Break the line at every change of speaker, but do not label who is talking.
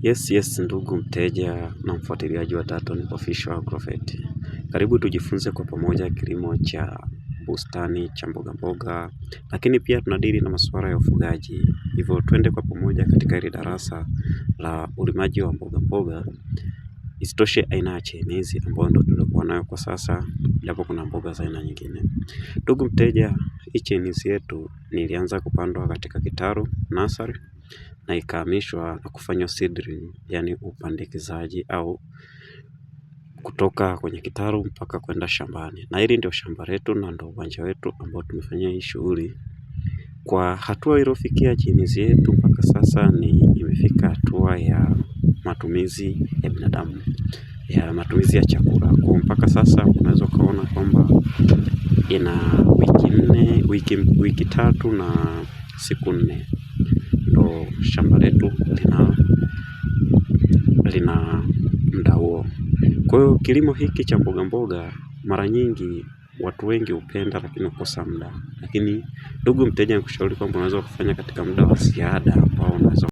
Yes, ndugu mteja na mfuatiliaji wa Daton Official Agrovet. Karibu tujifunze kwa pamoja kilimo cha bustani, cha mboga mboga, lakini pia tunadili na masuala ya ufugaji. Hivyo twende kwa pamoja katika hili darasa la ulimaji wa mboga mboga. Isitoshe aina ya chainizi ambayo ndio tulikuwa nayo kwa sasa, japo kuna mboga za aina nyingine. Ndugu mteja, hii chainizi yetu nilianza kupandwa katika kitaru nursery na ikahamishwa na kufanywa seedling, yani upandikizaji au kutoka kwenye kitaru mpaka kwenda shambani. Na hili ndio shamba letu na ndio uwanja wetu ambao tumefanyia hii shughuli. Kwa hatua iliyofikia chainizi yetu mpaka sasa ni imefika hatua ya matumizi ya binadamu, ya matumizi ya chakula. Kwa mpaka sasa unaweza ukaona kwamba ina wiki 3 na siku 4 ndo shamba letu lina muda huo. Kwa hiyo kilimo hiki cha mboga mboga mara nyingi watu wengi hupenda lakini hukosa muda. Lakini ndugu mteja, nakushauri kwamba unaweza kufanya katika muda wa ziada ambao unaweza